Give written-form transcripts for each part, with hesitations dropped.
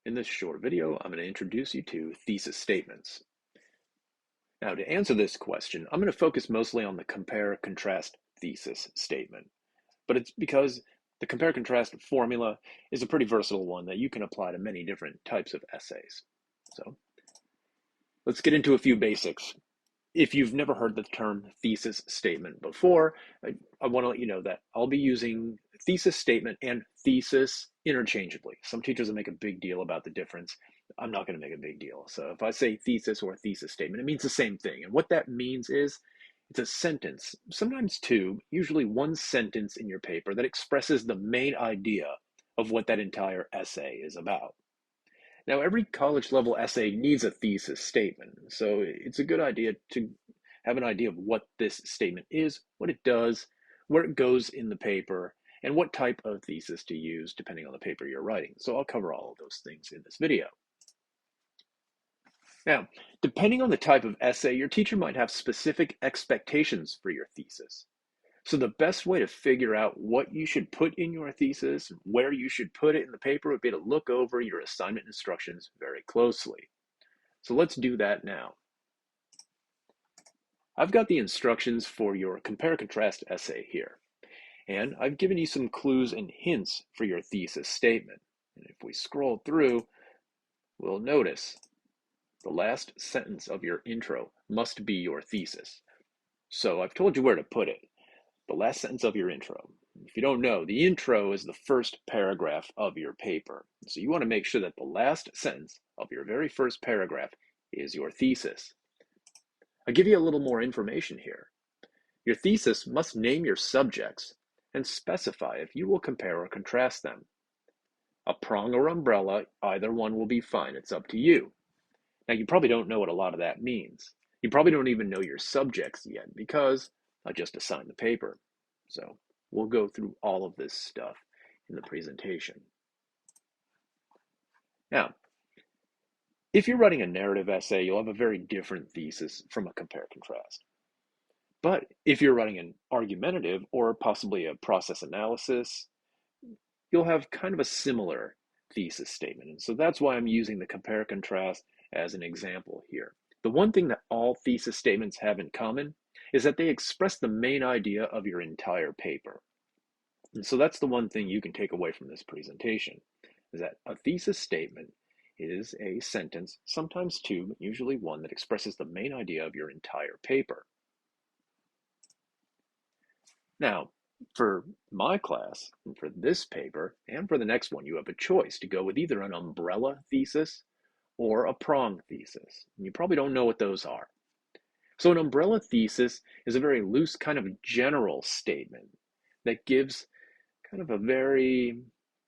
In this short video, I'm going to introduce you to thesis statements. Now, to answer this question, I'm going to focus mostly on the compare-contrast thesis statement, but it's because the compare-contrast formula is a pretty versatile one that you can apply to many different types of essays. So let's get into a few basics. If you've never heard the term thesis statement before, I want to let you know that I'll be using thesis statement and thesis interchangeably. Some teachers will make a big deal about the difference. I'm not going to make a big deal. So if I say thesis or thesis statement, it means the same thing. And what that means is it's a sentence, sometimes two, usually one sentence in your paper that expresses the main idea of what that entire essay is about. Now, every college level essay needs a thesis statement, so it's a good idea to have an idea of what this statement is, what it does, where it goes in the paper, and what type of thesis to use depending on the paper you're writing. So I'll cover all of those things in this video. Now, depending on the type of essay, your teacher might have specific expectations for your thesis. So the best way to figure out what you should put in your thesis, where you should put it in the paper, would be to look over your assignment instructions very closely. So let's do that now. I've got the instructions for your compare-contrast essay here, and I've given you some clues and hints for your thesis statement. And if we scroll through, we'll notice the last sentence of your intro must be your thesis. So I've told you where to put it. The last sentence of your intro. If you don't know, the intro is the first paragraph of your paper. So you want to make sure that the last sentence of your very first paragraph is your thesis. I'll give you a little more information here. Your thesis must name your subjects and specify if you will compare or contrast them. A prong or umbrella, either one will be fine. It's up to you. Now, you probably don't know what a lot of that means. You probably don't even know your subjects yet because I just assigned the paper. So we'll go through all of this stuff in the presentation. Now, if you're writing a narrative essay, you'll have a very different thesis from a compare-contrast. But if you're writing an argumentative or possibly a process analysis, you'll have kind of a similar thesis statement. And so that's why I'm using the compare-contrast as an example here. The one thing that all thesis statements have in common is that they express the main idea of your entire paper. And so that's the one thing you can take away from this presentation, is that a thesis statement is a sentence, sometimes two, but usually one, that expresses the main idea of your entire paper. Now, for my class, and for this paper, and for the next one, you have a choice to go with either an umbrella thesis or a prong thesis. And you probably don't know what those are. So an umbrella thesis is a very loose kind of general statement that gives kind of a very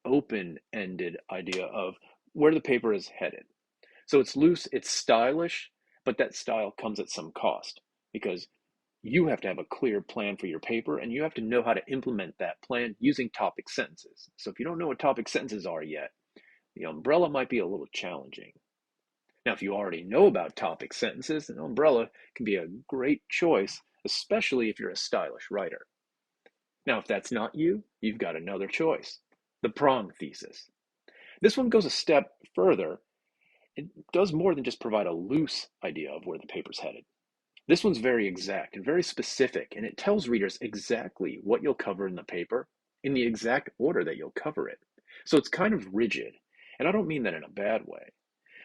open-ended idea of where the paper is headed. So it's loose, it's stylish, but that style comes at some cost because you have to have a clear plan for your paper and you have to know how to implement that plan using topic sentences. So if you don't know what topic sentences are yet, the umbrella might be a little challenging. Now, if you already know about topic sentences, an umbrella can be a great choice, especially if you're a stylish writer. Now, if that's not you, you've got another choice, the prong thesis. This one goes a step further. It does more than just provide a loose idea of where the paper's headed. This one's very exact and very specific, and it tells readers exactly what you'll cover in the paper in the exact order that you'll cover it. So it's kind of rigid, and I don't mean that in a bad way.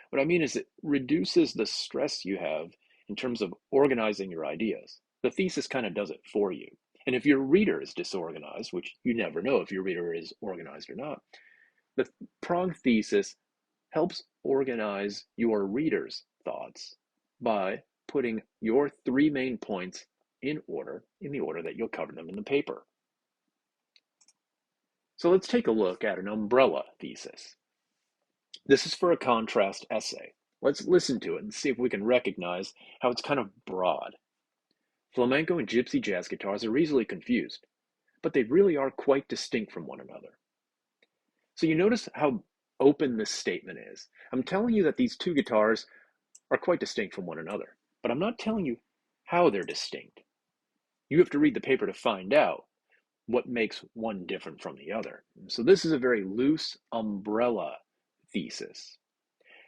What I mean is it reduces the stress you have in terms of organizing your ideas. The thesis kind of does it for you. And if your reader is disorganized, which you never know if your reader is organized or not, the prong thesis helps organize your reader's thoughts by putting your three main points in the order that you'll cover them in the paper. So let's take a look at an umbrella thesis. This is for a contrast essay. Let's listen to it and see if we can recognize how it's kind of broad. Flamenco and gypsy jazz guitars are easily confused, but they really are quite distinct from one another. So you notice how open this statement is. I'm telling you that these two guitars are quite distinct from one another, but I'm not telling you how they're distinct. You have to read the paper to find out what makes one different from the other. So this is a very loose umbrella thesis.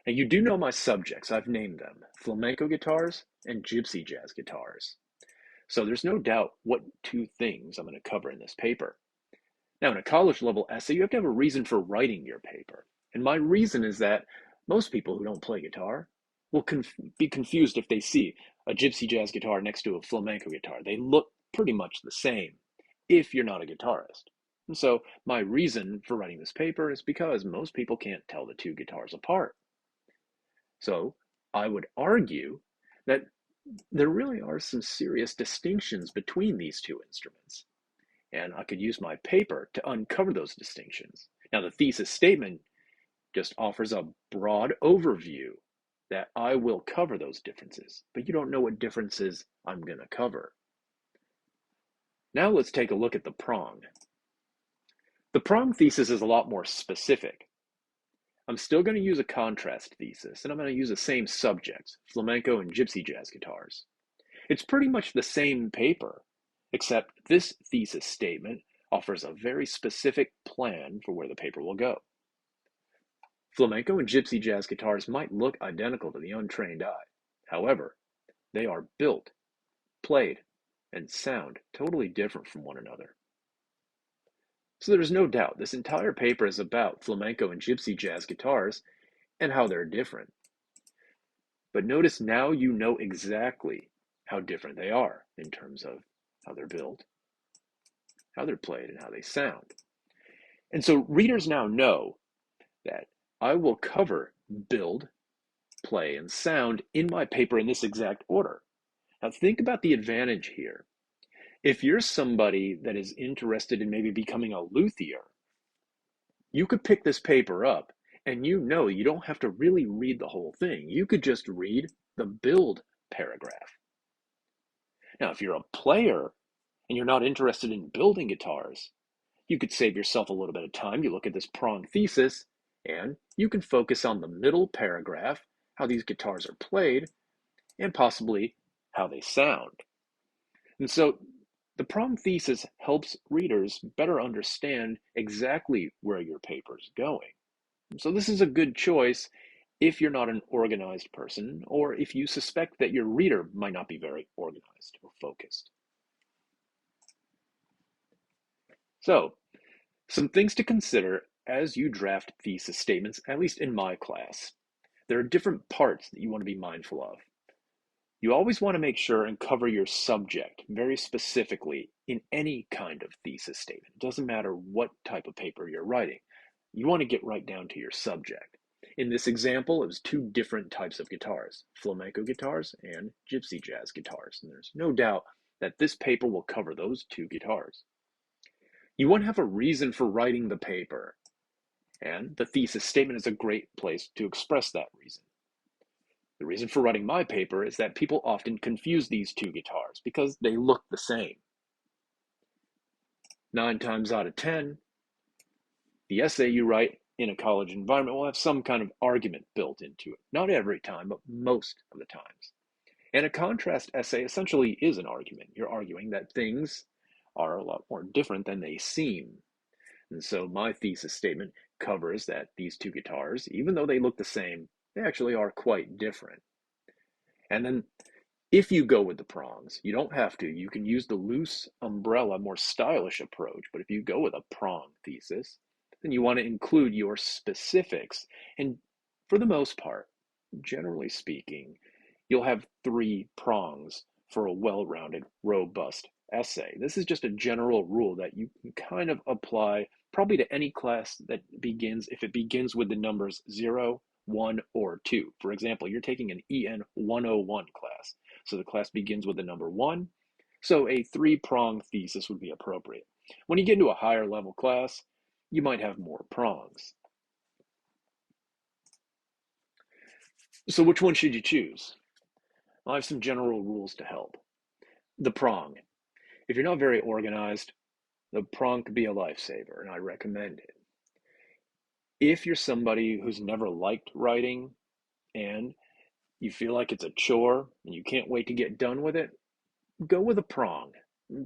Now you do know my subjects, I've named them, flamenco guitars and gypsy jazz guitars. So there's no doubt what two things I'm going to cover in this paper. Now in a college level essay, you have to have a reason for writing your paper. And my reason is that most people who don't play guitar will be confused if they see a gypsy jazz guitar next to a flamenco guitar. They look pretty much the same if you're not a guitarist. And so my reason for writing this paper is because most people can't tell the two guitars apart. So I would argue that there really are some serious distinctions between these two instruments. And I could use my paper to uncover those distinctions. Now, the thesis statement just offers a broad overview that I will cover those differences, but you don't know what differences I'm going to cover. Now let's take a look at the prong. The prong thesis is a lot more specific. I'm still going to use a contrast thesis, and I'm going to use the same subjects, flamenco and gypsy jazz guitars. It's pretty much the same paper, except this thesis statement offers a very specific plan for where the paper will go. Flamenco and gypsy jazz guitars might look identical to the untrained eye. However, they are built, played, and sound totally different from one another. So there's no doubt this entire paper is about flamenco and gypsy jazz guitars and how they're different. But notice now you know exactly how different they are in terms of how they're built, how they're played, and how they sound. And so readers now know that I will cover build, play, and sound in my paper in this exact order. Now think about the advantage here. If you're somebody that is interested in maybe becoming a luthier, you could pick this paper up and you know you don't have to really read the whole thing. You could just read the build paragraph. Now, if you're a player and you're not interested in building guitars, you could save yourself a little bit of time. You look at this prong thesis and you can focus on the middle paragraph, how these guitars are played, and possibly how they sound. And so the prong thesis helps readers better understand exactly where your paper is going. So this is a good choice if you're not an organized person or if you suspect that your reader might not be very organized or focused. So, some things to consider as you draft thesis statements, at least in my class. There are different parts that you want to be mindful of. You always want to make sure and cover your subject very specifically in any kind of thesis statement. It doesn't matter what type of paper you're writing. You want to get right down to your subject. In this example, it was two different types of guitars, flamenco guitars and gypsy jazz guitars. And there's no doubt that this paper will cover those two guitars. You want to have a reason for writing the paper, and the thesis statement is a great place to express that reason. The reason for writing my paper is that people often confuse these two guitars because they look the same. 9 times out of 10, the essay you write in a college environment will have some kind of argument built into it. Not every time, but most of the times. And a contrast essay essentially is an argument. You're arguing that things are a lot more different than they seem. And so my thesis statement covers that these two guitars, even though they look the same, they actually are quite different. And then if you go with the prongs, you don't have to. You can use the loose umbrella, more stylish approach. But if you go with a prong thesis, then you want to include your specifics. And for the most part, generally speaking, you'll have 3 prongs for a well-rounded, robust essay. This is just a general rule that you can kind of apply probably to any class that begins, if it begins with the numbers 0, 1, or 2. For example, you're taking an EN 101 class. So the class begins with the number 1. So a 3-prong thesis would be appropriate. When you get into a higher level class, you might have more prongs. So which one should you choose? I have some general rules to help. The prong. If you're not very organized, the prong could be a lifesaver, and I recommend it. If you're somebody who's never liked writing and you feel like it's a chore and you can't wait to get done with it, go with a prong.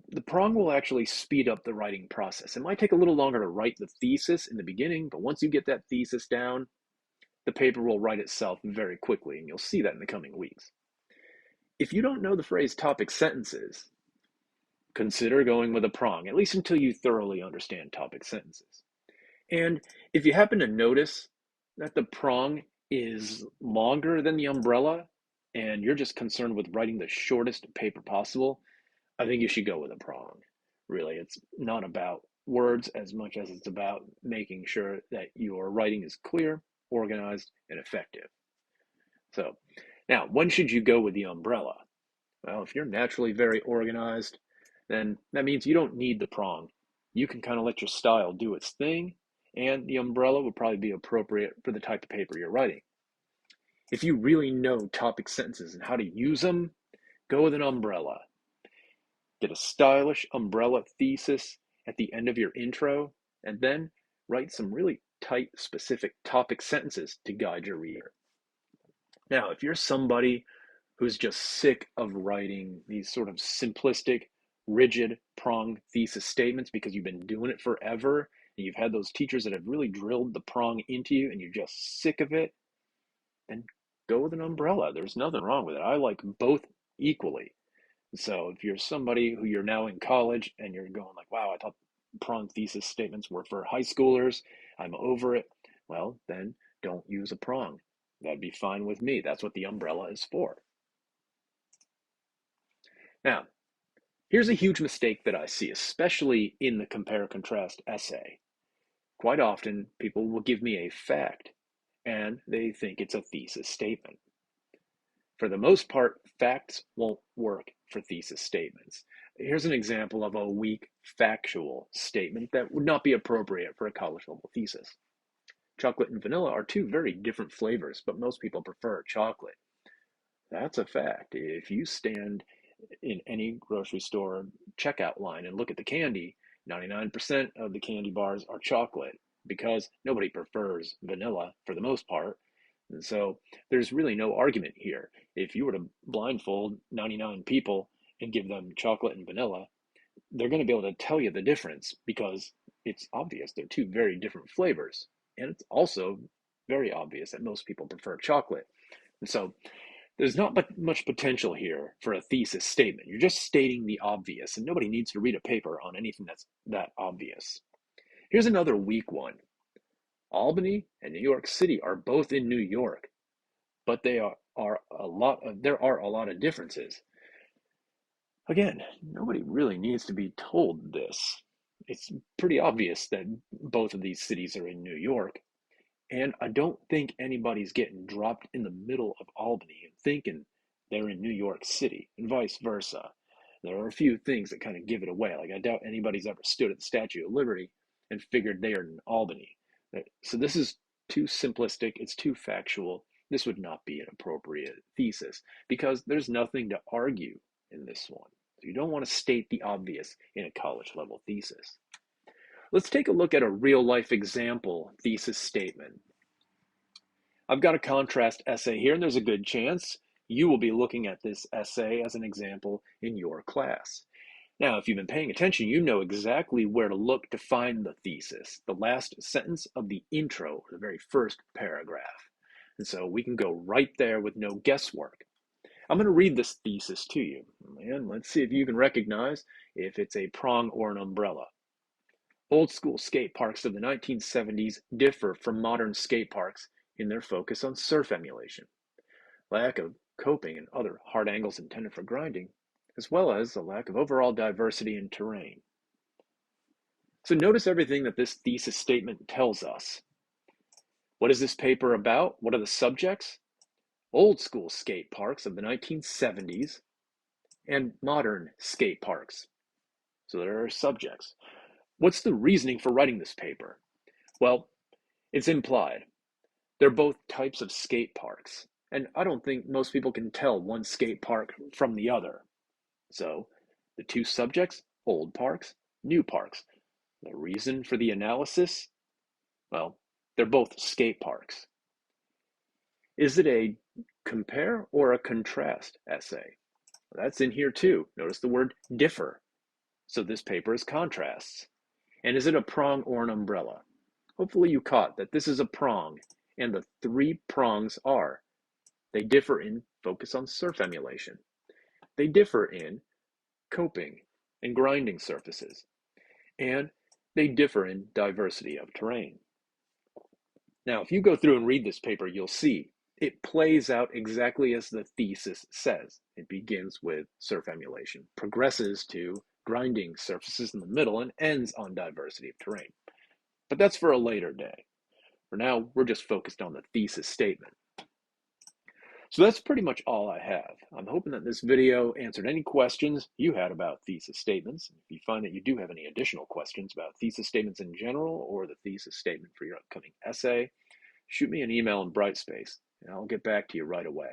The prong will actually speed up the writing process. It might take a little longer to write the thesis in the beginning, but once you get that thesis down, the paper will write itself very quickly, and you'll see that in the coming weeks. If you don't know the phrase topic sentences, consider going with a prong, at least until you thoroughly understand topic sentences. And if you happen to notice that the prong is longer than the umbrella, and you're just concerned with writing the shortest paper possible, I think you should go with a prong. Really, it's not about words as much as it's about making sure that your writing is clear, organized, and effective. So, now, when should you go with the umbrella? Well, if you're naturally very organized, then that means you don't need the prong. You can kind of let your style do its thing, and the umbrella would probably be appropriate for the type of paper you're writing. If you really know topic sentences and how to use them, go with an umbrella. Get a stylish umbrella thesis at the end of your intro, and then write some really tight, specific topic sentences to guide your reader. Now, if you're somebody who's just sick of writing these sort of simplistic, rigid, prong thesis statements because you've been doing it forever, and you've had those teachers that have really drilled the prong into you, and you're just sick of it, then go with an umbrella. There's nothing wrong with it. I like both equally. So if you're somebody who you're now in college and you're going like, wow, I thought prong thesis statements were for high schoolers, I'm over it, well, then don't use a prong. That'd be fine with me. That's what the umbrella is for. Now, here's a huge mistake that I see, especially in the compare-contrast essay. Quite often, people will give me a fact, and they think it's a thesis statement. For the most part, facts won't work for thesis statements. Here's an example of a weak factual statement that would not be appropriate for a college-level thesis. Chocolate and vanilla are two very different flavors, but most people prefer chocolate. That's a fact. If you stand in any grocery store checkout line and look at the candy, 99% of the candy bars are chocolate because nobody prefers vanilla for the most part. And so there's really no argument here. If you were to blindfold 99 people and give them chocolate and vanilla, they're going to be able to tell you the difference because it's obvious. They're two very different flavors. And it's also very obvious that most people prefer chocolate. And so there's not much potential here for a thesis statement. You're just stating the obvious, and nobody needs to read a paper on anything that's that obvious. Here's another weak one. Albany and New York City are both in New York, but there are a lot of differences. Again, nobody really needs to be told this. It's pretty obvious that both of these cities are in New York, and I don't think anybody's getting dropped in the middle of Albany and thinking they're in New York City, and vice versa. There are a few things that kind of give it away. Like, I doubt anybody's ever stood at the Statue of Liberty and figured they are in Albany. So this is too simplistic. It's too factual. This would not be an appropriate thesis because there's nothing to argue in this one. So you don't want to state the obvious in a college level thesis. Let's take a look at a real life example thesis statement. I've got a contrast essay here, and there's a good chance you will be looking at this essay as an example in your class. Now, if you've been paying attention, you know exactly where to look to find the thesis, the last sentence of the intro, or the very first paragraph. And so we can go right there with no guesswork. I'm going to read this thesis to you, and let's see if you can recognize if it's a prong or an umbrella. Old school skate parks of the 1970s differ from modern skate parks in their focus on surf emulation, lack of coping and other hard angles intended for grinding, as well as a lack of overall diversity in terrain. So notice everything that this thesis statement tells us. What is this paper about? What are the subjects? Old school skate parks of the 1970s and modern skate parks. So there are subjects. What's the reasoning for writing this paper? Well, it's implied. They're both types of skate parks, and I don't think most people can tell one skate park from the other. So, the two subjects, old parks, new parks. The reason for the analysis? Well, they're both skate parks. Is it a compare or a contrast essay? Well, that's in here too. Notice the word differ. So this paper is contrasts. And is it a prong or an umbrella? Hopefully you caught that this is a prong. And the three prongs are: they differ in focus on surf emulation, they differ in coping and grinding surfaces, and they differ in diversity of terrain. Now, if you go through and read this paper, you'll see it plays out exactly as the thesis says. It begins with surf emulation, progresses to grinding surfaces in the middle, and ends on diversity of terrain. But that's for a later day. For now, we're just focused on the thesis statement. So that's pretty much all I have. I'm hoping that this video answered any questions you had about thesis statements. If you find that you do have any additional questions about thesis statements in general or the thesis statement for your upcoming essay, shoot me an email in Brightspace, and I'll get back to you right away.